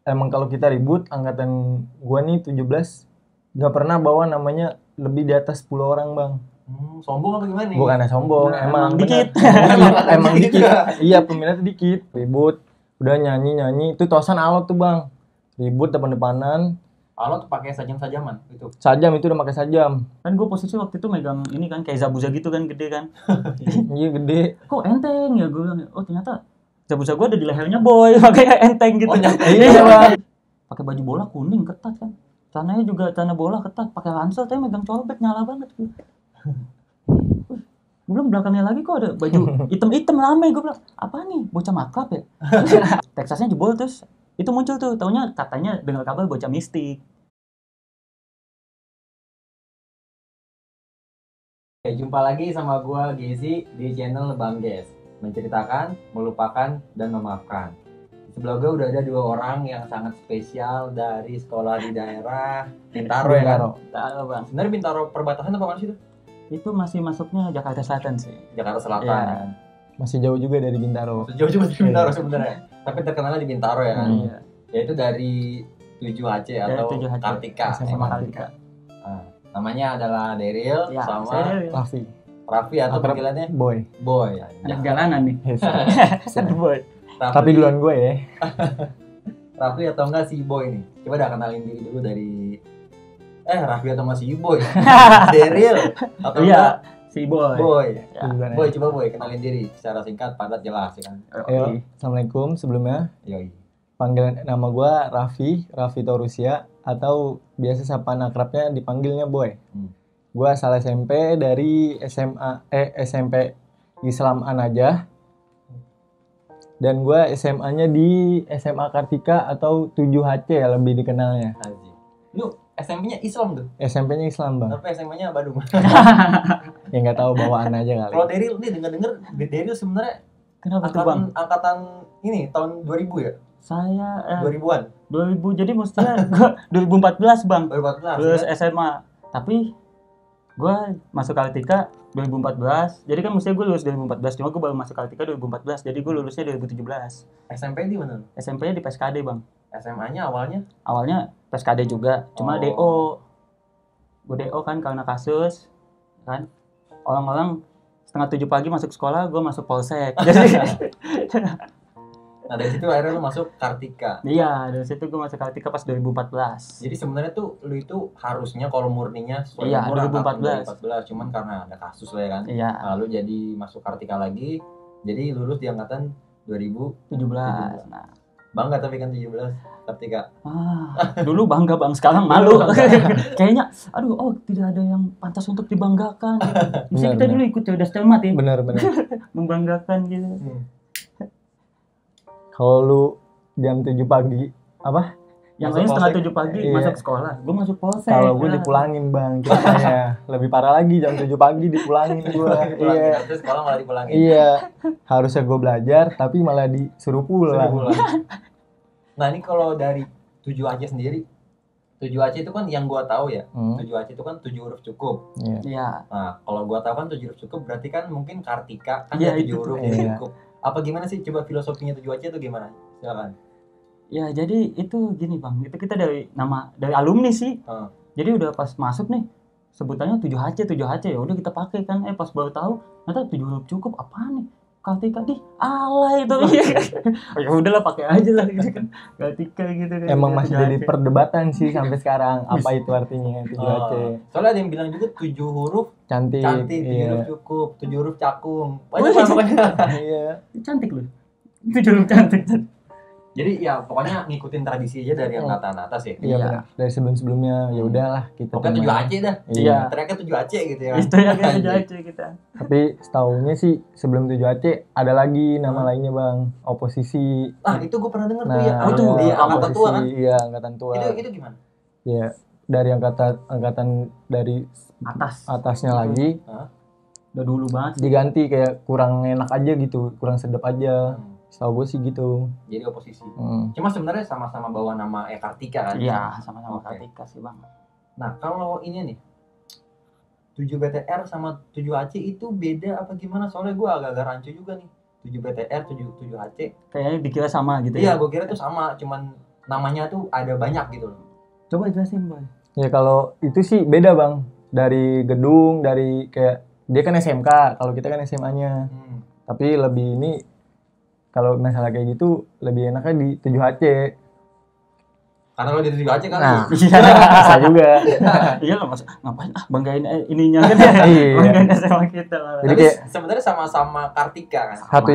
Emang kalau kita ribut, angkatan gua nih 17 gak pernah bawa namanya lebih di atas 10 orang, Bang. Sombong apa gimana nih? Bukannya sombong, Nah, emang dikit. emang dikit. Iya, peminatnya dikit. Ribut, udah nyanyi, itu tosan alot tuh, Bang. Ribut depan-depanan. Alot tuh pakai sajam-sajaman gitu. Sajam itu udah pakai sajam. Kan gue posisi waktu itu megang ini kan kayak zabuza gitu kan, gede kan. Iya, gede. Kok enteng ya, gue bilang. Oh ternyata zabuza gue ada di lehernya boy, makanya enteng gitu. Oh, nyampe. Iya, Bang. Pakai baju bola kuning ketat kan. Celananya juga celana bola ketat, pakai ransel tapi megang colbet nyala banget gue. Gue bilang belakangnya lagi kok ada baju hitam-hitam rame, gue bilang apa nih, bocah makrab ya? Texasnya jebol terus itu muncul tuh, taunya katanya dengar kabar bocah mistik. Oke, jumpa lagi sama gua Gezi di channel Bang Ges, menceritakan, melupakan, dan memaafkan. Di sebelah gua udah ada dua orang yang sangat spesial dari sekolah di daerah Bintaro ya kan? Tahu bang. Sebenarnya Bintaro perbatasan apa mana sih itu? Itu masih masuknya Jakarta Selatan sih. Jakarta Selatan. Iya. Masih jauh juga dari Bintaro. Jauh juga dari Bintaro sebenarnya. Tapi terkenalnya di Bintaro ya kan? Iya. Yaitu dari 7HC atau 7HC. Kartika. SMA Kartika. Nah, namanya adalah Daryl Ya, sama saya Raffi atau Akrab panggilannya Boy. Boy. anak jalanan nih. Anak boy. Tapi duluan gue ya. Raffi atau enggak si Boy nih? Coba dah kenalin diri dulu dari Raffi atau enggak si Boy? Daryl atau enggak si boy. Boy? Ya. Duluan ya. Boy, coba Boy kenalin diri secara singkat, padat, jelas ya kan? Ayo, Assalamualaikum sebelumnya. Yoi. Panggilan nama gue Raffi Torusia atau biasa sapaan akrabnya dipanggilnya Boy. Gue asal SMP dari SMP Islam An-Najah. Dan gue SMA-nya di SMA Kartika atau 7HC ya lebih dikenalnya. Haji. Lu SMP-nya Islam tuh? SMP-nya Islam, Bang. Tapi SMA-nya Badung. Ya nggak tahu bawaan aja kali. Kalau Daryl nih denger-denger Daryl sebenarnya Kenapa tuh bang? angkatan ini tahun 2000 ya? Saya 2000-an. 2000 jadi mestinya gue 2014 bang. 2014. Lulus Ya? SMA. Tapi gue masuk Kartika 2014. Jadi kan mestinya gue lulus 2014. Cuma gue baru masuk Kartika 2014. Jadi gue lulusnya 2017. SMP di mana? SMP-nya di PSKD bang. SMA-nya awalnya? Awalnya PSKD juga. Cuma Oh. DO. Gue DO kan karena kasus. Kan orang-orang setengah 7 pagi masuk sekolah, gue masuk polsek. Jadi Nah dari situ akhirnya lu masuk Kartika. iya, dari situ gue masuk Kartika pas 2014. Jadi sebenarnya tuh lu itu harusnya kalau murninya sesuai Iya, umur 2014. 2014, cuman karena ada kasus lah ya kan. Iya, Lalu jadi masuk Kartika lagi. Jadi lulus di angkatan 2000. 17. Nah, Bangga tapi kan 17 Kartika. dulu bangga bang, sekarang malu. Kayaknya, aduh, tidak ada yang pantas untuk dibanggakan. Mesti kita Benar. dulu ikut Codas Telmat ya, Bener. membanggakan gitu. Kalau lu jam 7 pagi, apa? Yang Masuk lain setengah polsek. 7 pagi Iya. masuk sekolah, gue masuk polsek. Kalau gue Nah. dipulangin, Bang. Ceritanya lebih parah lagi jam 7 pagi dipulangin gue. Iya. Terus sekolah malah dipulangin. Iya. Harusnya gue belajar tapi malah disuruh pulang. Suruh pulang. Nah ini kalau dari 7HC sendiri, 7HC itu kan yang gua tahu ya, 7HC itu kan 7 huruf cukup. Iya. Iya, Nah kalau gua tahu kan 7 huruf cukup berarti kan mungkin Kartika kan Iya, ya 7 itu huruf tuh. ya Iya. cukup. Apa gimana sih coba filosofinya 7HC itu gimana? Silakan. ya jadi itu gini bang, itu kita dari alumni sih. Jadi udah pas masuk nih, sebutannya 7HC ya udah kita pakai kan. Pas baru tahu ternyata 7 huruf cukup apaan nih? Kartika alay itu. Ya udahlah pakai aja lah gitu kan. Kartika gitu kan. Emang masih 7HC. jadi perdebatan sih sampai sekarang apa itu artinya 7HC. Soalnya ada yang bilang juga 7 huruf Cantik. cantik, 7 Iya. huruf cukup, 7 huruf cakung. Banyak lah pokoknya. Iya. Cantik loh. 7 huruf cantik. Jadi ya pokoknya ngikutin tradisi aja dari angkatan atas ya. Iya benar. Dari sebelum-sebelumnya ya udahlah kita. Pokoknya 7 Aceh dah. Iya. Teriaknya 7 Aceh gitu ya. Itu ya kayak 7 Aceh kita. Tapi setahunya sih sebelum 7 Aceh ada lagi nama lainnya bang, oposisi. Ah itu gue pernah denger tuh Nah, ya. Oh itu iya, di angkatan tua kan? Iya angkatan tua. Itu gimana? Ya dari angkatan dari atasnya lagi. Udah dulu banget. Diganti kayak kurang enak aja gitu, kurang sedap aja. Setahu gue sih gitu. Jadi oposisi. Cuma sebenarnya sama-sama bawa nama Kartika kan? Iya, sama-sama Kartika sih bang. Nah kalau ini nih 7 BTR sama 7 Aceh itu beda apa gimana? Soalnya gue agak-agak rancu juga nih. 7 BTR, 7 Aceh. Kayaknya dikira sama gitu ya? Iya, ya. gue kira tuh sama, cuman namanya tuh ada banyak gitu loh. Coba jelasin bang. Ya kalau itu sih beda bang. Dari gedung, dari kayak dia kan SMK, kalau kita kan SMA-nya. Tapi lebih ini kalau masalah kayak gitu lebih enaknya di 7 Aceh. Karena lo di 7 Aceh kan. Nah, bisa juga. Iya lah mas, ngapain banggain ininya kan ya. Banggain SMA kita. Jadi kayak sebenarnya sama-sama Kartika kan. Satu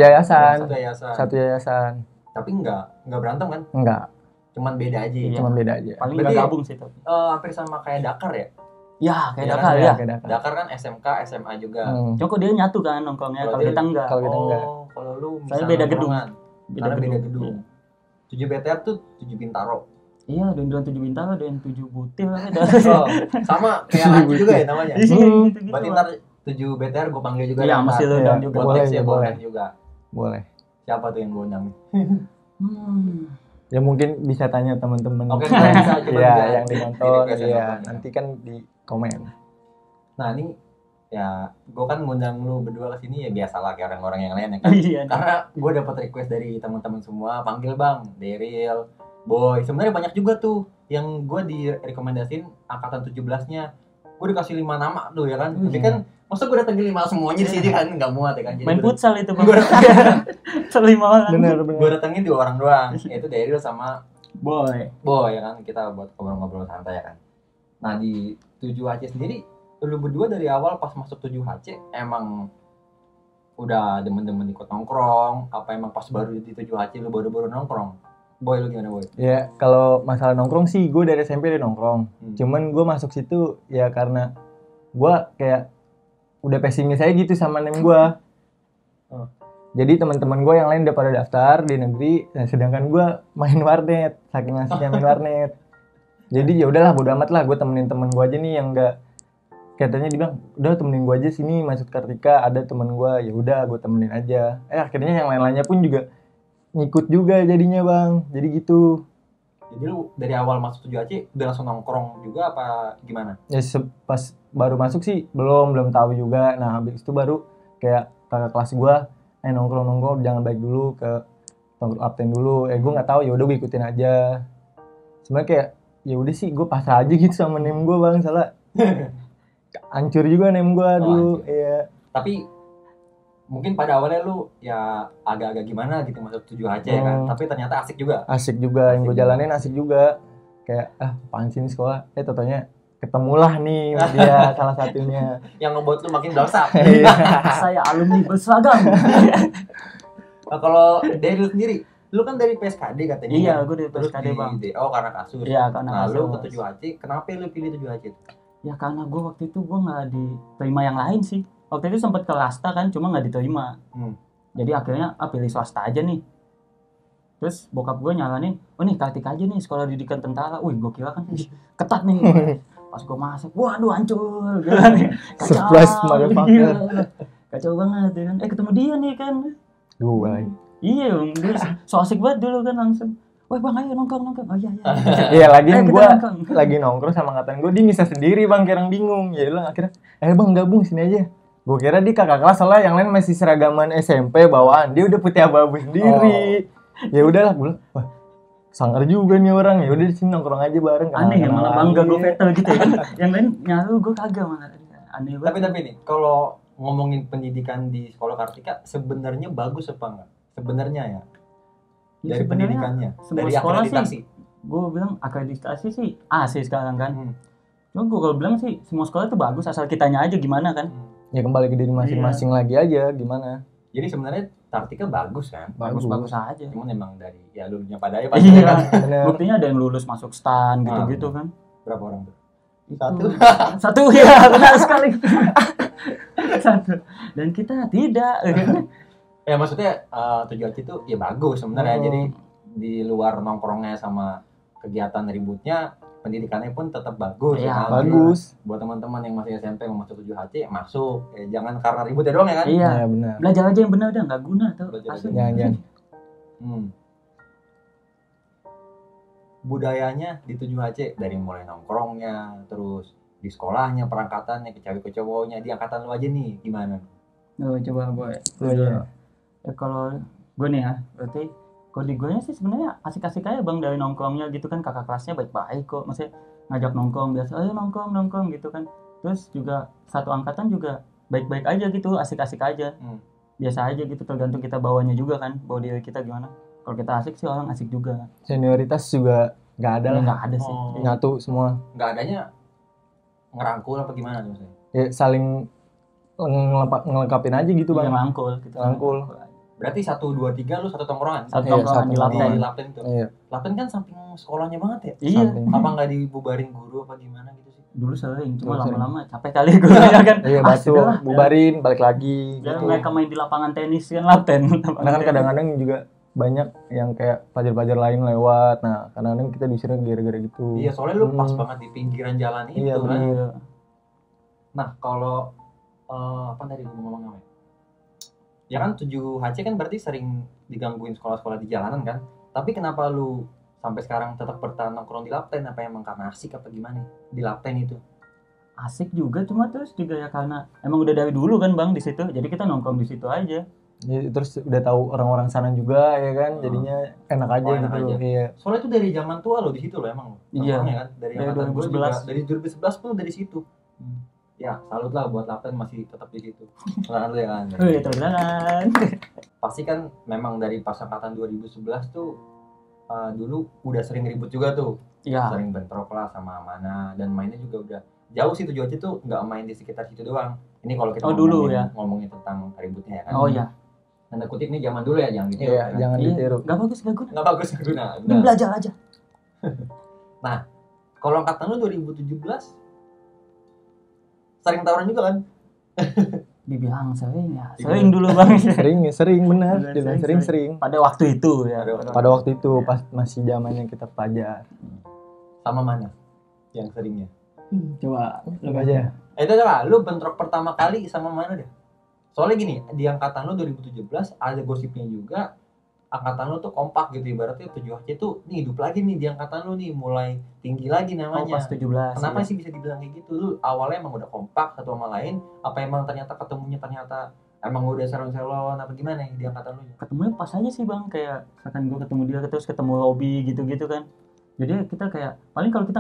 yayasan. Tapi enggak berantem kan? Enggak. Cuman beda aja. Iya. Cuman beda aja. Paling enggak gabung sih tapi. Hampir sama kayak Dakar ya? Ya, kayak Dakar kan? ya. Dakar kan SMK, SMA juga. Cuma dia nyatu kan nongkrongnya, kalau kita enggak. Kalau kita enggak. Kalau lu saya beda gedung. Karena beda gedung. 7 BTR tuh 7 Bintaro. Iya, ada yang bilang 7 Bintaro, ada yang 7 Butil. Sama kayak Aceh juga ya namanya. Gitu-gitu. Berarti ntar 7 BTR gue panggil juga. Iya, mesti lu undang juga. Boleh juga. Boleh. Siapa tuh yang gue undang? Ya mungkin bisa tanya teman-teman. Oke, bisa coba yang dinonton. Iya, nanti kan di komen. Nah ini ya gue kan ngundang lu berdua ke sini ya biasalah kayak orang-orang yang lain ya kan. Karena gue dapat request dari teman-teman semua, panggil bang, Daryl, Boy. Sebenarnya banyak juga tuh yang gue direkomendasin angkatan 17-nya. Gue dikasih 5 nama tuh ya kan. Tapi kan masa gue datengin 5 semuanya di sini kan nggak muat ya kan. Jadi main futsal itu bang. Gue datengin 5 orang. Bener. Gue datengin 2 orang doang, yaitu Daryl sama Boy ya kan. Kita buat ngobrol-ngobrol santai ya kan. Nah di 7 Aceh sendiri, lu berdua dari awal pas masuk 7 Aceh emang udah demen-demen ikut nongkrong? Apa emang pas baru di 7 Aceh lu baru-baru nongkrong? Boy, lu gimana Boy? Ya kalau masalah nongkrong sih gue dari SMP udah nongkrong. Cuman gue masuk situ ya karena gue kayak udah pesimis aja gitu sama nem gue. Jadi teman-teman gue yang lain udah pada daftar di negeri, nah sedangkan gue main warnet, saking asiknya main warnet. Jadi ya udahlah bodo amat lah, gue temenin temen gue aja nih yang enggak, katanya dibilang udah temenin gue aja sini masuk Kartika, ada temen gue, ya udah gue temenin aja. Akhirnya yang lain-lainnya pun juga ngikut juga jadinya bang, jadi gitu. Jadi lu dari awal masuk 7 Aceh udah langsung nongkrong juga apa gimana? Ya pas baru masuk sih belum tahu juga. Nah habis itu baru kayak kakak kelas gue, nongkrong jangan balik dulu ke nongkrong absen dulu. Gue nggak tahu, ya udah gue ikutin aja. Sebenarnya kayak ya udah sih gue pasrah aja gitu sama nem gue bang, salah hancur juga nem gue dulu. Iya. Tapi mungkin pada awalnya lu ya agak-agak gimana gitu masuk 7 Aceh kan, tapi ternyata asik juga yang gue jalanin asik juga, kayak apaan sih ini sekolah, totonya ketemulah nih dia salah satunya yang ngebuat lu makin dosa. Saya alumni berseragam. Nah, kalau dari lu sendiri, lu kan dari PSKD katanya. Iya, kan? gue dari PSKD bang. Karena kasus. Iya, karena kasus. Lu ke 7 Aceh, kenapa lu pilih 7 Aceh? Ya karena gue waktu itu gue nggak diterima yang lain sih. Waktu itu sempat ke Lasta kan, cuma nggak diterima. Jadi akhirnya pilih swasta aja nih. Terus bokap gue nyaranin, oh nih Kartika aja nih sekolah didikan tentara. Wih, gue kira kan ketat nih. Pas gue masuk, waduh hancur. Kacau. Surprise motherfucker. Kacau banget ya kan. Ketemu dia nih kan. Gue. Iya, dia so asik banget dulu kan langsung. Wah bang, ayo nongkrong. Oh iya. Iya lagi gue lagi nongkrong sama angkatan gue, dia bisa sendiri bang, kira bingung. Ya lah akhirnya, bang gabung sini aja. Gue kira dia kakak kelas, soalnya yang lain masih seragaman SMP bawaan, dia udah putih abu-abu sendiri. Ya udahlah, gue bilang, wah sangar juga nih orang, ya udah di sini nongkrong aja bareng. Aneh ya, malah bangga gue Vettel gitu ya. Yang lain nyaru gue kagak malah. Aneh banget. Tapi nih, kalau ngomongin pendidikan di sekolah Kartika sebenarnya bagus apa enggak? Sebenarnya ya. Dari pendidikannya, dari akreditasi. Gue bilang akreditasi sih A sih sekarang kan. Cuma gue kalau bilang sih semua sekolah itu bagus asal kitanya aja gimana kan. Ya kembali ke diri masing-masing lagi aja gimana. Jadi sebenarnya taktiknya bagus kan? Bagus aja. Cuman emang dari ya lulunya pada ya Iya. kan. Bener. Buktinya ada yang lulus masuk stan gitu-gitu Ah, kan. Berapa orang tuh? Itu. Satu ya, benar sekali. Satu. Dan kita tidak. Ya maksudnya 7HC itu ya bagus sebenarnya. Hmm. Jadi di luar nongkrongnya sama kegiatan ributnya, pendidikannya pun tetap bagus. Iya, kan? Bagus. Buat teman-teman yang masih SMP mau masuk 7HC ya masuk. Jangan karena ribut ya doang ya kan? Iya. Iya benar. Belajar aja yang benar udah nggak guna tuh. Belajar aja. Asli. Jangan. Hmm. Budayanya di 7HC dari mulai nongkrongnya, terus di sekolahnya, perangkatannya, ke cewek ke cowoknya, di angkatan lu aja nih gimana? Oh, coba boy. Iya. Ya, kalau gue nih ya, berarti kalau di gue sih sebenarnya asik-asik aja bang, dari nongkrongnya gitu kan, kakak kelasnya baik-baik kok, maksudnya ngajak nongkrong biasa, ayo nongkrong gitu kan. Terus juga satu angkatan juga baik-baik aja gitu, asik-asik aja, biasa aja gitu, tergantung kita bawanya juga kan, bawa diri kita gimana. Kalau kita asik sih orang asik juga. Senioritas juga nggak ada lah. Nggak ada sih. Oh. Nyatu semua. Nggak adanya ngerangkul apa gimana maksudnya? Ya saling ngelengkapin aja gitu Iya, bang. rangkul gitu. Rangkul. Berarti 1, 2, 3 lu satu tongkrongan? Satu Iya, tongkrongan satu di tongkrongan. Lapten. Di Lapten tuh. Iya. Lapten kan samping sekolahnya banget ya? Iya. Samping. Apa nggak dibubarin guru apa gimana gitu sih? Dulu sering, cuma Dulu sering. lama-lama capek kali gue ya kan. Iya batu, sudahlah. bubarin, balik lagi. Biar Gitu. mereka main di lapangan tenis kan Lapten. Karena kan kadang-kadang juga banyak yang kayak pelajar-pelajar lain lewat. Nah, kadang-kadang kita disuruh gara-gara gitu. Iya, soalnya lu pas Hmm. banget di pinggiran jalan itu Iya, kan. Iya. Nah, kalau apa tadi gue ngomong namanya? Ya kan 7HC kan berarti sering digangguin sekolah-sekolah di jalanan kan. Tapi kenapa lu sampai sekarang tetap bertahan nongkrong di Lapten? Apa emang karena asik apa gimana di Lapten itu? Asik juga, cuma terus juga ya karena emang udah dari dulu kan bang di situ, jadi kita nongkrong di situ aja. Ya, terus udah tahu orang-orang sana juga ya kan, jadinya enak aja Oh, enak gitu. aja. Iya. Soalnya itu dari zaman tua lo di situ lo emang. Iya. Nongkrongnya kan dari Dari angkatan gua 2011. juga, dari 2011 pun dari situ. Ya, salut lah buat Lapten masih tetap di situ. Nah, lu ya kan. Wih, terkenal. Pasti kan memang dari pas angkatan 2011 tuh dulu udah sering ribut juga tuh. Iya. Sering bentrok lah sama mana dan mainnya juga udah jauh sih. 7HC tuh nggak main di sekitar situ doang. Ini kalau kita Oh, dulu ngomongin tentang ributnya ya kan. Oh iya. Tanda kutip nih zaman dulu ya, jangan ditiru. Iya, ya kan? jangan Iya. ditiru. Gak bagus, gak guna. Nggak bagus guna. Ini belajar aja. Kalau angkatan lu 2017 sering tawuran juga kan? Dibilang sering ya. Sering dulu bang. Sering benar. Benar, Dibilang sering. sering. Pada waktu itu ya. Pada waktu itu pas masih zamannya kita pelajar. Sama mana yang seringnya? Coba Lu aja. Itu coba, lu bentrok pertama kali sama mana deh? Soalnya gini, di angkatan lu 2017 ada gosipnya juga, angkatan lu tuh kompak gitu, ibaratnya 7HC tuh nih hidup lagi nih di angkatan lu nih, mulai tinggi lagi Oh, namanya. pas 17. Kenapa ya. sih bisa dibilang kayak gitu? Lu awalnya emang udah kompak satu sama lain, apa emang ternyata ketemunya ternyata emang udah selon-selon apa gimana nih di angkatan lu? Ketemunya pas aja sih bang, kayak misalkan gue ketemu dia terus ketemu Robby gitu-gitu kan. Jadi kita kayak paling kalau kita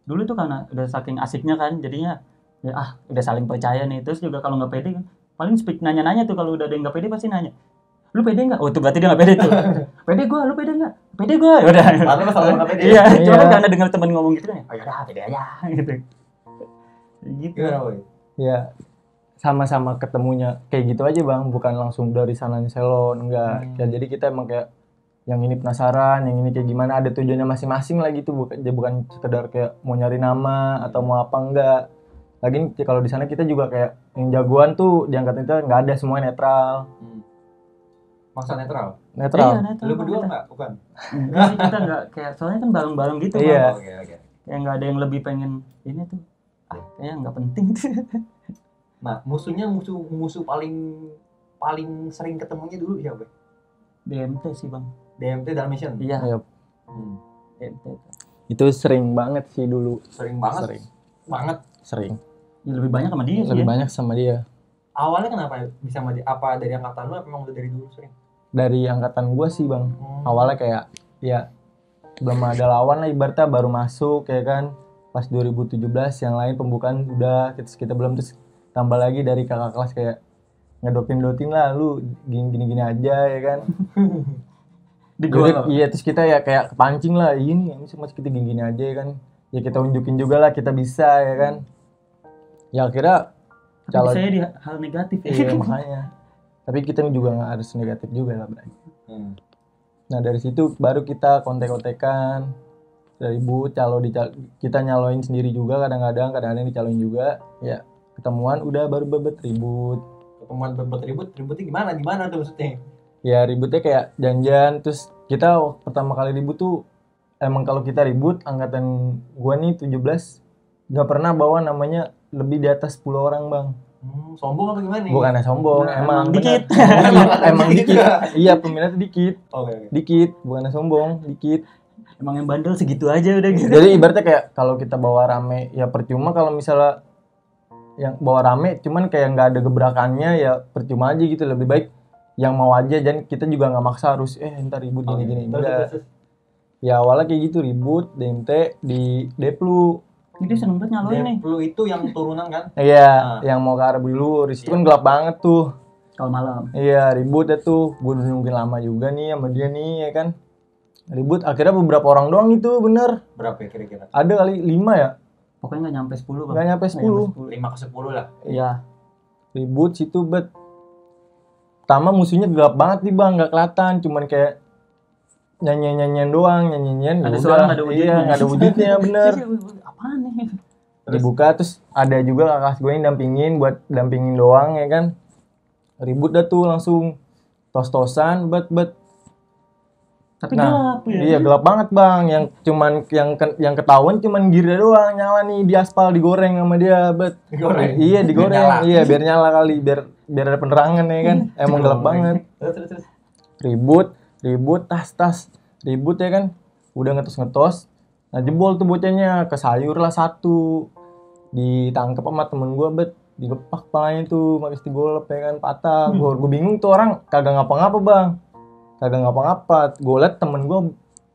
dulu tuh karena udah saking asiknya kan, jadinya ya udah saling percaya nih. Terus juga kalau nggak pede kan paling speak nanya-nanya tuh, kalau udah ada yang nggak pede pasti nanya, lu pede nggak? Oh tuh berarti dia nggak pede tuh. Pede gue, lu pede nggak? Pede gue. Ya udah. Padahal masalah nggak pede. Iya, cuma Iya. kan karena dengar temen ngomong gitu kan, oh yaudah pede aja gitu. Gitu. Gimana boy? Ya sama-sama ketemunya kayak gitu aja bang, bukan langsung dari sana selon, enggak. Ya, jadi kita emang kayak yang ini penasaran, yang ini kayak gimana, ada tujuannya masing-masing lah gitu, bukan sekedar kayak mau nyari nama atau mau apa, enggak. Lagi kalau di sana kita juga kayak yang jagoan tuh di angkatan itu nggak ada, semua netral. Masa netral? Netral. Iya, netral, Lu berdua kita. nggak? Bukan? Enggak sih, kita nggak kayak, soalnya kan bareng-bareng gitu Iya. Bang. Oke. Kayak nggak ada yang lebih pengen ini tuh. Kayaknya nggak penting tuh. Nah, musuh paling sering ketemunya dulu siapa? DMT sih bang. DMT Dalmatian. Iya. Iya. Hmm. DMT. Itu sering banget sih dulu. Sering banget. Sering. Banget. Sering. Ya, lebih banyak sama dia sih. Lebih Ya. banyak sama dia. Awalnya kenapa bisa sama dia? Apa dari angkatan lu? Apa emang udah dari dulu sering? Dari angkatan gua sih bang. Awalnya kayak ya belum ada lawan lah, ibaratnya baru masuk ya kan. Pas 2017 yang lain pembukaan udah, kita belum, terus tambah lagi dari kakak kelas kayak ngedotin lah, lu gini aja ya kan. Di Jadi, gua. iya, terus kita ya kayak kepancing lah, ini masih kita gini aja ya kan. Ya kita unjukin juga lah kita bisa ya kan. Ya akhirnya Tapi saya di hal negatif ya. iya makanya Tapi kita juga nggak harus negatif juga lah berarti. Nah dari situ baru kita kontek-kontekan, ribut, kita nyaloin sendiri juga kadang-kadang dicaloin juga. Ya ketemuan udah baru bebet ribut. Ketemuan ributnya gimana tuh maksudnya? Ya ributnya kayak janjian, terus kita pertama kali ribut tuh emang kalau kita ribut angkatan gua nih 17 nggak pernah bawa namanya lebih di atas 10 orang bang. Sombong apa gimana nih? Bukannya sombong, emang dikit. Emang dikit. Iya peminatnya dikit. Okay. Dikit, bukannya sombong, dikit. Emang yang bandel segitu aja udah gitu. Jadi ibaratnya kayak kalau kita bawa rame ya percuma, kalau misalnya yang bawa rame cuman kayak nggak ada gebrakannya ya percuma aja gitu. Lebih baik yang mau aja, dan kita juga nggak maksa harus ntar ribut gini-gini. Terus. Ya awalnya kayak gitu ribut, DMT di Deplu. Ini seneng banget nyaloin nih. Deplu itu yang turunan kan? Iya, yang mau ke arah Bulu. Di situ kan gelap banget tuh. Kalau malam. Iya, ribut ya tuh. Gue udah nungguin lama juga nih sama dia nih, ya kan. Ribut, akhirnya beberapa orang doang itu, bener. Berapa ya kira-kira? Ada kali 5 ya? Pokoknya nggak nyampe 10 bang. Nggak nyampe 10. 5 ke 10 lah. Iya. Ribut situ, pertama musuhnya gelap banget nih bang, nggak kelihatan. Cuman kayak nyanyian doang, nyanyian. Ada suara nggak ada wujudnya. Iya, nggak ada wujudnya, bener. Apaan nih? Dibuka, terus ada juga kakak gue yang buat dampingin doang, ya kan. Ribut dah tuh langsung tos-tosan, Tapi gelap ya. Iya gelap banget bang, yang cuman yang ketahuan cuman gearnya doang nyala nih di aspal, digoreng sama dia, Digoreng? Iya digoreng, Biar nyala. iya biar nyala kali, biar ada penerangan ya kan. Emang gelap banget. Terus. Ribut tas ribut ya kan, udah ngetos. Nah jebol tuh bocahnya, ke sayur lah satu, ditangkap sama temen gue, digepak palanya tuh, makanya digolep ya kan, patah. Gue bingung tuh orang kagak ngapa-ngapa bang, gue liat temen gue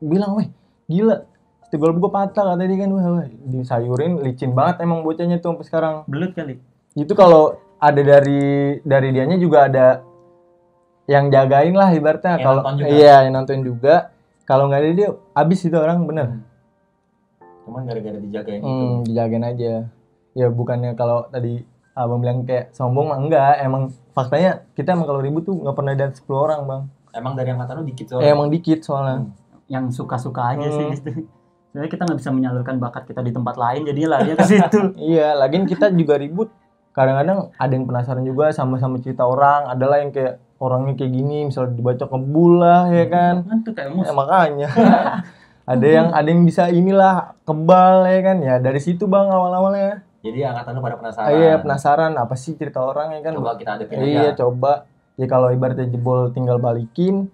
bilang, weh gila, golep gue patah kata dia kan. Wah, disayurin, licin banget emang bocahnya tuh sampai sekarang. Belut kali. Itu kalau ada dari dianya juga ada yang jagain lah ibaratnya. Kalau iya yang nonton juga, kalau nggak ada dia abis itu orang, bener. Cuman gara-gara dijagain itu. Dijagain aja. Ya bukannya kalau tadi abang bilang kayak sombong mah enggak, emang faktanya kita emang kalau ribut tuh nggak pernah ada 10 orang bang. Emang dari angkatan lu dikit soalnya. Emang dikit soalnya. Yang suka-suka aja sih gitu. Sebenarnya kita nggak bisa menyalurkan bakat kita di tempat lain, jadinya larinya ke situ. Iya, lagian kita juga ribut. Kadang-kadang ada yang penasaran juga sama cerita orang. Adalah yang kayak orangnya kayak gini, misalnya dibaca kebul lah ya kan. Itu kayak mus. Makanya. ada yang bisa inilah kebal ya kan. Ya dari situ bang awal-awalnya. Jadi angkatan lu pada penasaran. Iya penasaran apa sih cerita orang ya kan. Coba kita hadapin aja. Iya coba. Ya kalau ibaratnya jebol tinggal balikin.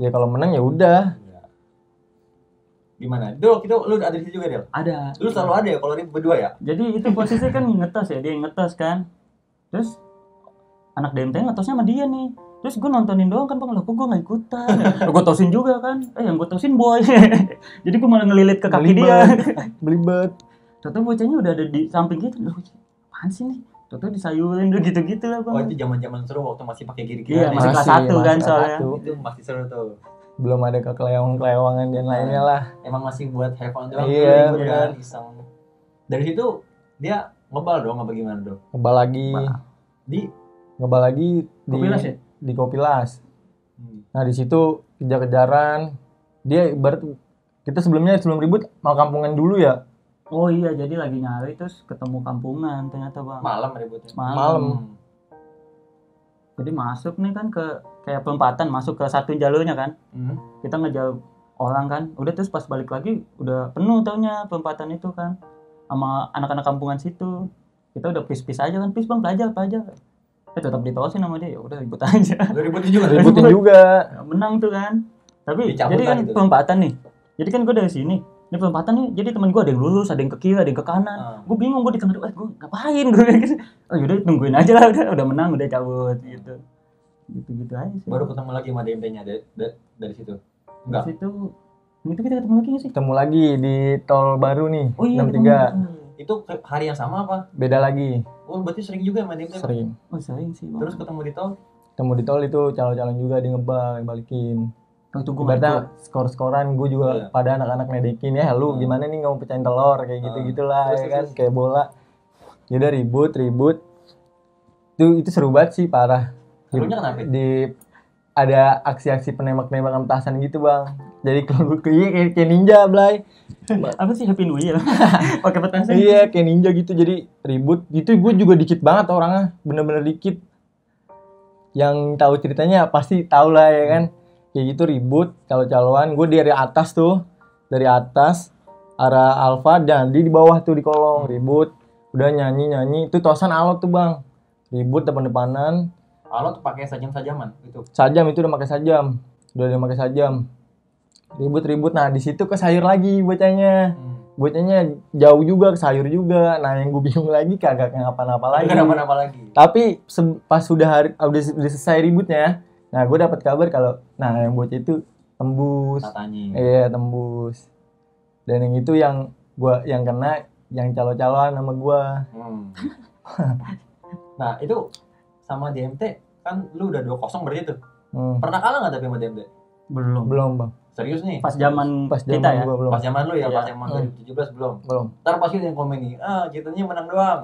Ya kalau menang ya udah. Gimana? Del, lu ada di situ juga, Del? Ada. Lu selalu ada ya kalau ribut berdua ya? Jadi itu posisinya kan ngetos ya, dia yang ngetos kan. Terus anak DMT ngetosnya sama dia nih. Terus gue nontonin doang kan bang, loh kok gue gak ikutan. Gue tosin juga kan. Yang gue tosin boy. Jadi gue malah ngelilit ke kaki dia. Belibet. Ternyata bocahnya udah ada di samping gitu. Loh, apaan sih nih? Ternyata disayurin gitu-gitu lah bang. Oh itu zaman-zaman seru waktu masih pakai gigi-gigi. Iya, masih kelas 1 kan soalnya. Itu masih seru tuh. Belum ada kekelewang-kelewangan dan lainnya lah. Emang masih buat have fun doang. Iya, kan, iseng. Dari situ dia ngebal dong, apa gimana dong? Ngebal lagi di Kopilas ya? Di Kopilas. Nah di situ kejar-kejaran. Dia ibarat kita sebelum ribut mau kampungan dulu ya. Oh iya, jadi lagi nyari terus ketemu kampungan ternyata bang. Malam ributnya. Malam. Jadi masuk nih kan ke kayak perempatan, masuk ke satu jalurnya kan. Kita ngejar orang kan. Udah terus pas balik lagi udah penuh taunya perempatan itu kan. Sama anak-anak kampungan situ. Kita udah pis-pis aja kan. Pis bang, pelajar. Tetap ditosin sama dia. Ya udah ribut aja. Udah ributin juga. Menang tuh kan. Tapi dicabut jadi kan gitu. perempatan nih. Jadi kan gue dari sini. Ini perempatan nih, jadi teman gue ada yang lurus, ada yang ke kiri, ada yang ke kanan. Gue bingung, gue di tengah, gue ngapain gue gitu. Oh yaudah tungguin aja lah, udah menang, udah cabut gitu. Gitu aja sih. Baru ketemu lagi sama DMT-nya dari situ. Enggak. Dari situ itu kita ketemu lagi nggak sih? Ketemu lagi di tol baru nih. Oh iya. 63. Itu hari yang sama apa? Beda lagi. Oh berarti sering juga sama DMT? Sering. Oh sering sih bang. Terus ketemu di tol? Ketemu di tol itu calon-calon juga di ngebal, balikin. Oh, itu gue ibaratnya skor-skoran gue juga pada anak-anak nedekin ya, lu gimana nih nggak mau pecahin telur kayak gitu-gitulah ya kan, kayak bola. Ya udah ribut. Itu seru banget sih, parah. Serunya kenapa? Ada aksi-aksi penembak-tembakan petasan gitu bang. Jadi kalau kayak ninja Blay. Apa sih Happy New Year? Pakai petasan. Iya kayak ninja gitu, jadi ribut gitu. Gue juga dikit banget orangnya, bener-bener dikit. Yang tahu ceritanya pasti tahu lah ya kan. Kayak gitu ribut calo-caloan. Gue dari atas arah Alfa, dan di bawah tuh di kolong ribut. Udah nyanyi itu tosan alot tuh bang, ribut depan-depanan. Alot tuh pakai sajaman gitu. Sajam itu udah pakai sajam. Ribut. Nah di situ ke sayur lagi bocahnya. Bocahnya jauh juga ke sayur juga. Nah yang gue bingung lagi kagak kenapa-napa lagi. Tapi pas udah selesai ributnya, nah gue dapat kabar kalau yang bocah itu tembus. Katanya. Iya tembus. Dan yang itu yang kena yang calo-caloan sama gue. Nah itu sama DMT kan lu udah 2-0 berarti tuh. Pernah kalah nggak tapi sama DMT? Belum bang. Serius nih? Pas zaman kita ya? Gua belum. Pas zaman lu ya, Iya. pas zaman 2017 belum? Belum. Ntar pasti ada yang komen nih, ceritanya menang doang.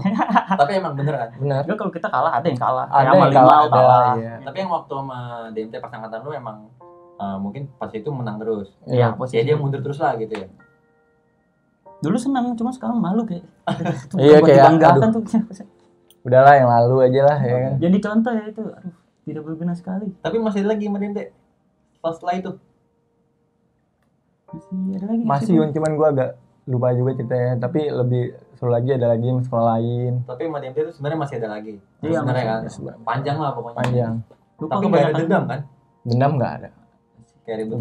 Tapi emang bener kan? Benar. Enggak, kalau kita kalah ada yang kalah. Ada Kayak yang kalah, Limau kalah. iya. Tapi yang waktu sama DMT pas angkatan lu emang mungkin pas itu menang terus. Iya, Ya posisi. dia mundur terus lah gitu ya. Dulu senang, cuma sekarang malu kayak. Iya, Buat kayak, dibanggakan tuh. Udahlah yang lalu aja lah ya kan. Jadi contoh ya itu, aduh, tidak berguna sekali. Tapi masih ada lagi sama DMT. Pas setelah itu. Masih ada lagi. Masih Yun, cuman gue agak lupa juga ceritanya. Tapi lebih seru lagi, ada lagi sekolah lain. Tapi sama DMT itu sebenarnya masih ada lagi. Iya, Sebenarnya kan. masih ada. Panjang lah pokoknya. Panjang. Lupa Tapi nggak ada kebanyakan. dendam kan? Dendam nggak ada. Kayak ribut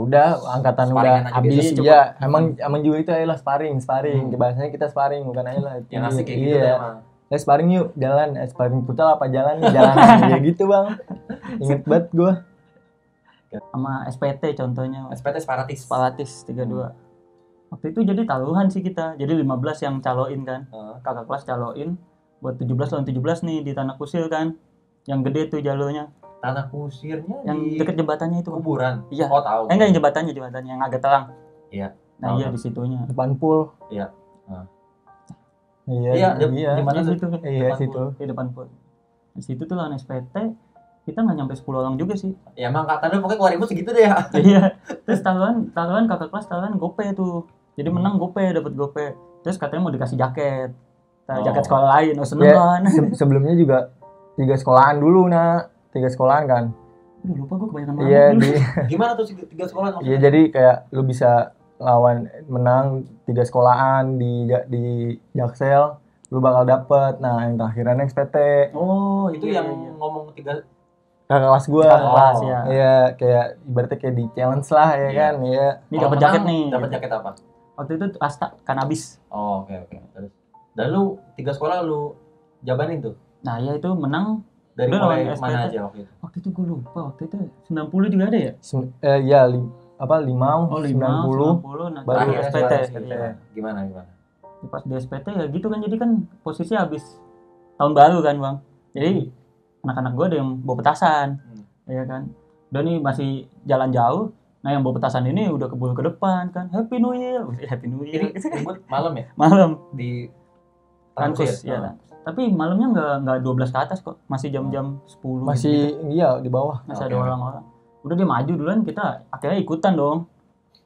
Udah angkatan Sparring udah aja habis biasanya ya. Emang juga itu adalah sparring. Bahasanya kita sparring bukan aja lah. Yang asik kayak gitu Iya. emang. Sparring yuk, jalan. Sparring futsal apa jalan nih? Jalan kayak gitu bang. Ingat banget gue. Sama SPT contohnya. SPT separatis. Spalatis 32. Waktu itu jadi taruhan sih kita. Jadi 15 yang caloin kan. Kakak kelas caloin buat 17 lawan 17 nih di Tanah Kusil kan. Yang gede tuh jalurnya. Tanah kusirnya Yang di deket jembatannya itu. kuburan. Iya. Oh tahu. Enggak, yang jembatannya yang agak terang. Iya. Nah, Tahu, iya tahu. di situnya. Depan pool. Iya. Iya. Di mana tuh? Situ. Iya Depan situ. Di depan pun. Di situ tuh lawan SPT. Kita nggak nyampe 10 orang juga sih. Ya emang kata lu pokoknya keluar ribut segitu deh ya. Iya. Terus taruhan kakak kelas gope tuh. Jadi menang gope, dapat gope. Terus katanya mau dikasih jaket. Jaket sekolah lain. Oh seneng Ya, kan. sebelumnya juga 3 sekolahan dulu 3 sekolahan kan. Aduh, lupa gue kebanyakan banget. Iya dulu. Gimana tuh 3 sekolah Iya maksudnya? jadi kayak lu bisa menang 3 sekolahan di Jaksel, lu bakal dapet. Nah yang terakhirannya SPT. Oh, Itu iya, yang iya. ngomong 3. Kakak kelas gua. Kakak kelas, ya. Iya kayak ibaratnya kayak di challenge lah ya Iya. kan. Iya. Ini dapat jaket nih. Dapat jaket apa? Waktu itu Asta kanabis. Oh, oke. Terus dan lu 3 sekolah lu jabanin tuh. Nah, ya itu menang. Dari Udah mulai lawan mana SPT. aja waktu itu? Waktu itu gue lupa. Waktu itu 90 juga ada ya? Iya Limau Oh, 90. 90. Nah, Baru terakhir SPT. SPT. Iya. Gimana? Pas di SPT ya gitu kan, jadi kan posisi habis tahun baru kan bang, jadi anak-anak gue ada yang bawa petasan, ya kan, udah nih masih jalan jauh, nah yang bawa petasan ini udah keburu ke depan kan, Happy New Year. Ini ribut malam ya Malam di Tankus ya kan? Tapi malamnya nggak 12 ke atas kok, masih jam-jam 10 Masih gitu. iya di bawah. Masih Oke. ada orang-orang, udah dia maju duluan, kita akhirnya ikutan dong,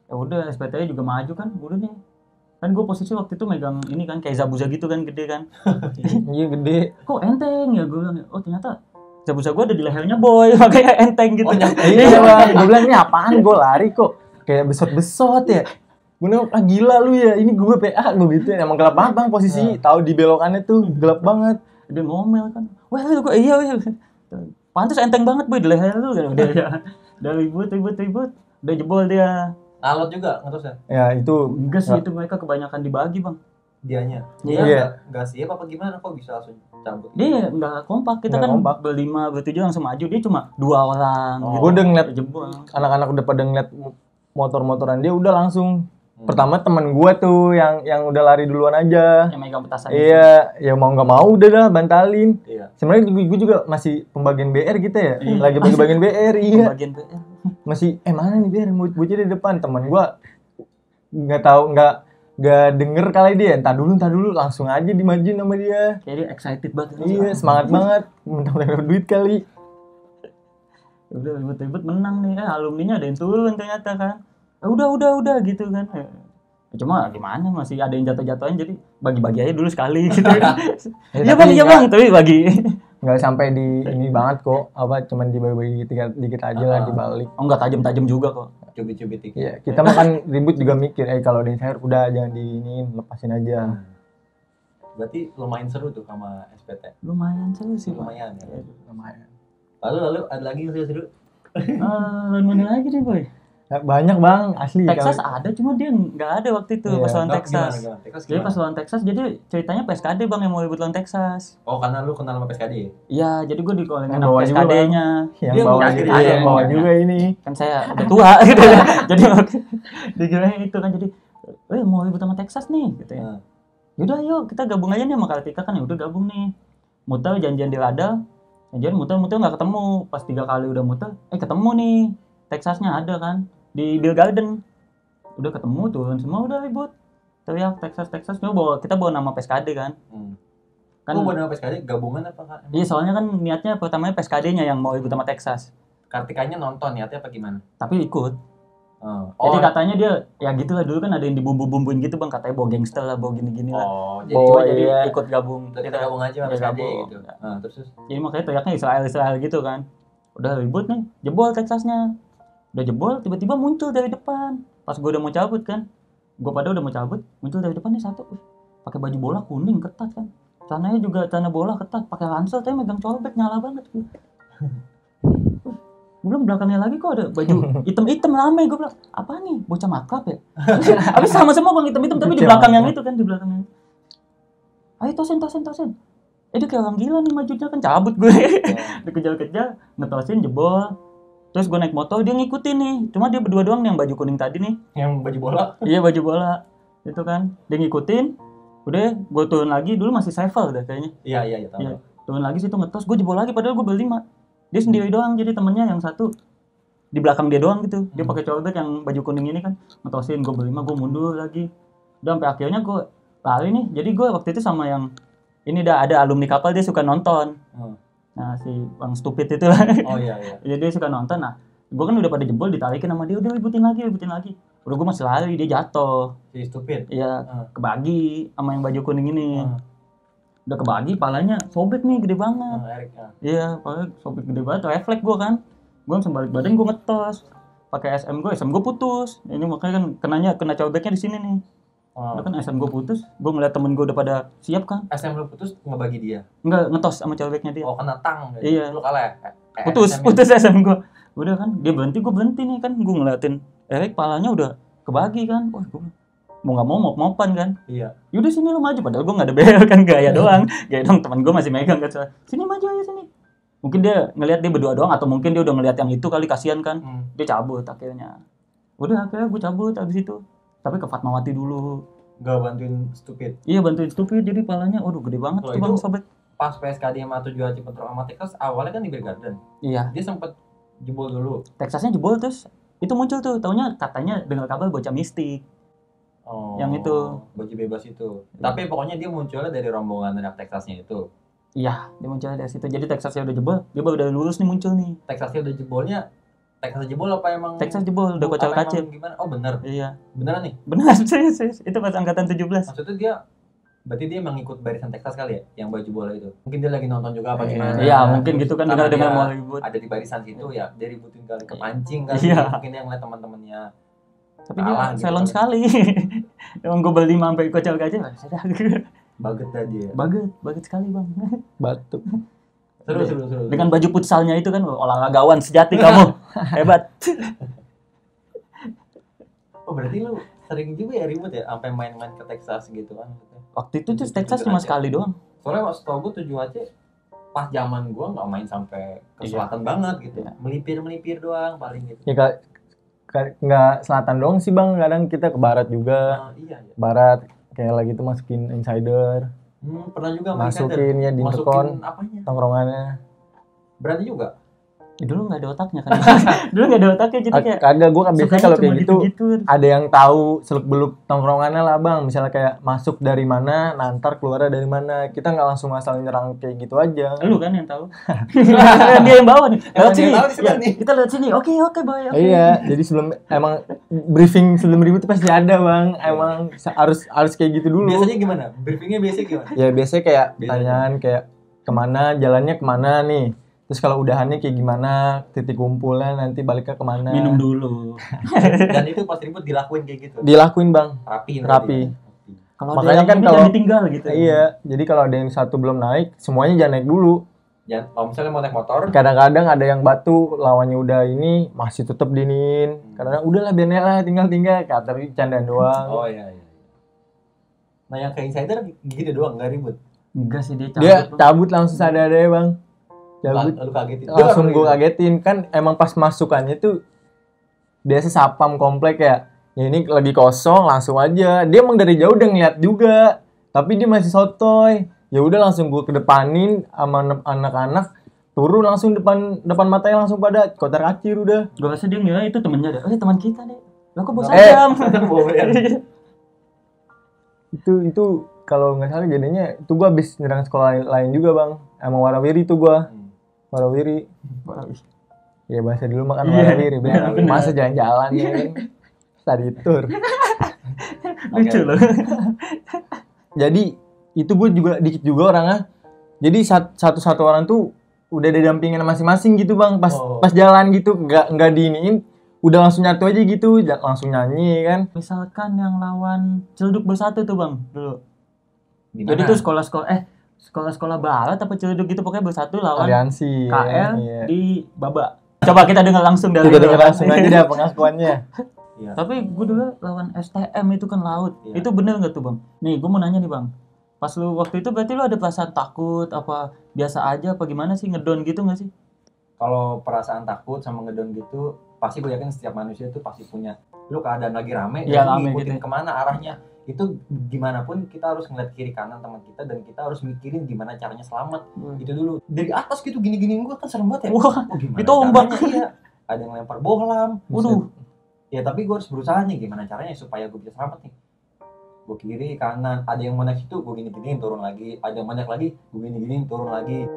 ya udah SPT juga maju kan, udah nih kan gue posisi waktu itu megang ini kan kayak Zabuza gitu kan, gede kan. Iya gede. Kok enteng ya, gue bilang, oh ternyata Zabuza gue ada di lehernya boy, makanya enteng gitu. Oh, nyampe. Iya bang. Gue bilang ini apaan? Gue lari kok kayak besot-besot ya. Gue nengok, gila lu ya, ini gue PA gue gitu. Emang gelap banget bang posisi. Tahu di belokannya tuh gelap banget. Dia ngomel kan, wah gue iya weh, pantas enteng banget boy di leher lu kan. Udah ribut, udah jebol dia. Alot juga ngetusnya Ya itu Enggak sih, itu mereka kebanyakan dibagi bang. dianya. Iya. Enggak siap apa gimana kok bisa langsung cabut? Dia nggak kompak, kita Nggak kan kompak. berlima, bertujuh langsung maju, dia cuma 2 orang. Oh. Gitu. Gue udah ngeliat Jebol. anak-anak udah pada ngeliat motor-motoran dia udah langsung. Pertama teman gue tuh yang udah lari duluan aja. Yang megang petasan. Iya, ya mau nggak mau udah dah bantalin. Iya. Sebenarnya gue juga masih pembagian BR gitu ya. Lagi bagi-bagian BR, iya. Bagian PR. Masih mana nih BR bocah di depan. Teman gue nggak tahu nggak denger kali dia. Entar dulu langsung aja dimajuin sama dia. Jadi excited banget. Iya, semangat banget. Mentang-mentang dapat duit kali. Udah ribet-ribet menang nih, alumninya ada yang turun ternyata kan. Udah gitu kan. Cuma gimana masih ada yang jatuh-jatuhin jadi bagi-bagi aja dulu sekali gitu. Iya bang, tapi bagi. Nggak sampai di ini banget kok, apa cuman dibagi-bagi dikit aja lah dibalik. Oh nggak tajam-tajam juga kok. Cubit-cubit dikit. Iya, kita makan ribut juga mikir, kalau di sayur udah jangan diinin, lepasin aja. Berarti lumayan seru tuh sama SPT. Lumayan seru sih, lumayan Pak. Ya. Lumayan. Lalu ada lagi yang seru-seru? Lalu mana lagi nih, Boy? Banyak bang, asli. Texas ada, cuma dia nggak ada waktu itu pas lawan Texas. Gimana? Jadi pas lawan Texas, jadi ceritanya PSKD bang yang mau ribut lawan Texas. Oh karena lu kenal sama PSKD ya? Iya, jadi gue dikolongin sama PSKD-nya. Yang bawa juga ini. Kan saya udah tua gitu ya. Jadi dikirain itu kan jadi, mau ribut sama Texas nih gitu ya. Yaudah yuk kita gabung aja nih sama Kartika kan, ya udah gabung nih. Muter janjian di Radal, janjian muter nggak ketemu. Pas 3 kali udah muter, ketemu nih Texasnya ada kan di Bill Garden. Udah ketemu turun semua udah ribut. Teriak Texas kita bawa nama PSKD kan. Kan bawa nama PSKD gabungan apa kan? Iya soalnya kan niatnya pertamanya PSKD-nya yang mau ribut sama Texas. Kartikanya nonton niatnya apa gimana? Tapi ikut. Jadi katanya dia ya gitulah, dulu kan ada yang dibumbu-bumbuin gitu bang, katanya bawa gangster lah, bawa gini-gini lah. Jadi ikut gabung. Kita gabung aja sama PSKD gitu. Terus. Jadi makanya teriaknya Israel gitu kan. Udah ribut nih, jebol Texasnya. Udah jebol, tiba-tiba muncul dari depan. Pas gue udah mau cabut kan, gue pada udah mau cabut, muncul dari depan nih satu, pakai baju bola kuning ketat kan, celananya juga celana bola ketat, pakai ransel, tapi megang cobek nyala banget. Gue bilang belakangnya lagi kok ada baju hitam-hitam rame, gue bilang apa nih bocah maklab ya? Habis sama-sama bang hitam-hitam tapi di belakang yang itu kan, di belakangnya. Ayo tosin. Dia kayak orang gila nih majunya kan, cabut gue. Dikejar-kejar, ngetosin jebol. Terus gue naik motor, dia ngikutin nih. Cuma dia berdua doang nih yang baju kuning tadi nih. Yang baju bola? Iya baju bola. Itu kan. Dia ngikutin. Udah gue turun lagi. Dulu masih Sevel dah kayaknya. Iya tahu. Iya. Turun lagi situ ngetos. Gue jebol lagi padahal gue berlima. Dia sendiri doang. Jadi temennya yang satu di belakang dia doang gitu. Dia pakai cobek yang baju kuning ini kan. Ngetosin gue berlima. Gue mundur lagi. Udah sampai akhirnya gue lari nih. Jadi gue waktu itu sama yang ini ada alumni kapal, dia suka nonton. Nah si Bang Stupid itu lah. Oh iya. Jadi dia suka nonton. Nah gue kan udah pada jebol, ditarikin sama dia, udah ributin lagi. Udah gue masih lari, dia jatuh. Si Stupid? Iya, kebagi sama yang baju kuning ini. Udah kebagi, palanya sobek nih, gede banget. Iya, palanya sobek gede banget, refleks gue kan. Gue langsung balik badan, gue ngetos. Pakai SM gue putus. Ini makanya kan kena cobeknya di sini nih. Udah kan SM gue putus, gue ngeliat temen gue udah pada siap kan. SM lu putus ngebagi dia? Enggak, ngetos sama cobeknya dia. Oh kena tang? Iya. Lu kalah ya? Putus SM gue. Udah kan, dia berhenti, gue berhenti nih kan. Gue ngeliatin Erik, palanya udah kebagi kan. Wah gue mau gak mau mop-mopan kan. Iya. Yaudah sini lu maju, padahal gue gak ada bel kan, gaya doang. Teman gue masih megang kan. Sini maju aja sini. Mungkin dia ngeliat dia berdua doang, atau mungkin dia udah ngeliat yang itu kali, kasihan kan. Dia cabut akhirnya. Udah akhirnya gue cabut abis itu. Tapi ke Fatmawati dulu. Gak bantuin Stupid? Iya bantuin Stupid, jadi palanya gede banget tuh bang sobek. Pas PSKD sama 7 Haji Petruk sama Texas awalnya kan di Bear Garden. Iya. Dia sempet jebol dulu. Texasnya jebol terus itu muncul tuh, taunya katanya dengar kabar bocah mistik. Yang itu baju bebas itu. Tapi pokoknya dia munculnya dari rombongan anak Texasnya itu. Iya, dia munculnya dari situ. Jadi Texasnya udah jebol, dia baru udah lulus nih muncul nih. Texasnya udah jebolnya, Texas jebol apa emang? Texas jebol, udah kocak kacir. Gimana? Oh bener. Iya. Beneran nih? Bener, serius. Itu pas angkatan 17. Maksudnya dia, berarti dia emang ikut barisan Texas kali ya, yang baju bola itu. Mungkin dia lagi nonton juga apa gimana. Iya, mungkin gitu kan, dengar mau ribut. Ada di barisan situ ya, dia ributin kali, kepancing kali. Iya. Mungkin yang ngeliat teman-temannya. Tapi dia salon sekali. Emang gue beli sampai kocak kacir. Baget aja ya. Baget sekali bang. Batu. Seru. Dengan baju futsalnya itu kan, olahragawan sejati kamu. Hebat. Oh berarti lu sering juga ya ribut ya, sampai main-main ke Texas gitu kan? Waktu itu tuh Texas cuma sekali doang. Soalnya waktu tau gue 7HC pas zaman gue nggak main sampai ke selatan banget gitu. Melipir doang paling gitu. Ya nggak selatan doang sih bang, kadang kita ke barat juga. Iya. Barat kayak lagi tuh masukin insider. Pernah juga masukin ya di intercon tongkrongannya. Berani juga? Dulu nggak ada otaknya kan. Dulu nggak ada otaknya jadi kayak Kagak, gue kan biasanya sukanya kalau cuma kayak gitu gitu-gitu. ada yang tahu seluk-beluk tongkrongannya lah bang. Misalnya kayak masuk dari mana, nantar keluarnya dari mana. Kita nggak langsung asal nyerang kayak gitu aja. Lu kan yang tahu. Dia yang bawa nih. Lewat dia sini. yang tahu di sebelah Ya, nih. kita lewat sini. Oke, boy. Oke. Iya, jadi sebelum emang briefing sebelum ribut itu pasti ada bang. Emang harus kayak gitu dulu. Biasanya gimana? Briefingnya biasanya gimana? Ya biasanya kayak Biasanya. tanyaan kayak kemana, jalannya kemana nih. Terus kalau udahannya kayak gimana, titik kumpulnya nanti baliknya kemana. Minum dulu. Dan itu pas ribut dilakuin kayak gitu. Dilakuin bang, Rapi. rapi. Kalau Makanya ada yang kan ini kalau- jangan ditinggal gitu. Iya, jadi kalau ada yang satu belum naik, semuanya jangan naik dulu. Jangan, kalau misalnya mau naik motor, Kadang-kadang ada yang batu, lawannya udah ini, masih tetep dinin. Kadang-kadang udahlah biar naik lah, tinggal. Tapi candaan doang. oh iya. Nah yang ke insider gitu doang, nggak ribut. Enggak sih dia cabut. Dia cabut langsung sadar-sadar bang. Cabut. Lu kagetin. Langsung gue Doang, kagetin. Kan emang pas masukannya tuh, biasa sapam komplek ya. Ya ini lagi kosong, langsung aja. Dia emang dari jauh udah ngeliat juga. Tapi dia masih sotoy. Ya udah langsung gue kedepanin sama anak-anak. Turun langsung depan matanya langsung pada kotar kacir udah. Gue rasa dia ngira itu temennya deh. Teman kita deh. Lah kok bos Eh. ayam. Bawa ya. Itu kalau nggak salah jadinya itu gue habis nyerang sekolah lain juga bang. Emang warawiri tuh gue. Warawiri. Ya bahasa dulu makan Iya, warawiri. benar, benar. Masa jalan-jalan ya kan. Tadi tur. Lucu loh. Jadi itu gue juga dikit juga orangnya. Jadi satu orang tuh udah ada dampingan masing-masing gitu bang. Pas jalan gitu nggak diiniin. Udah langsung nyatu aja gitu. Langsung nyanyi kan. Misalkan yang lawan Ciledug Bersatu tuh bang dulu. Di Jadi mana? tuh sekolah barat apa Ciledug gitu pokoknya bersatu lawan Aliansi. KL Iya. di Baba. Coba kita dengar langsung dari Kita lu. denger langsung aja dah pengakuannya. Iya. Tapi gue dulu lawan STM itu kan laut. Iya. Itu bener nggak tuh bang? Nih gue mau nanya nih bang. Pas lu waktu itu berarti lu ada perasaan takut apa biasa aja apa gimana sih ngedon gitu nggak sih? Kalau perasaan takut sama ngedon gitu, pasti gue yakin setiap manusia tuh pasti punya. Lu keadaan lagi rame, Iya, dan lu rame ngikutin gitu. kemana arahnya. Itu gimana pun kita harus ngeliat kiri kanan teman kita dan kita harus mikirin gimana caranya selamat. Itu dulu. Dari atas gitu gini-giniin gue kan serem banget ya. Wah, Oh, gimana ditombak. caranya? Iya. Ada yang lempar bohlam. waduh. Ya tapi gue harus berusaha nih gimana caranya supaya gue bisa selamat nih. Gue kiri kanan, ada yang mau naik situ gue gini-giniin turun lagi, ada yang mau naik lagi gue gini-giniin turun lagi.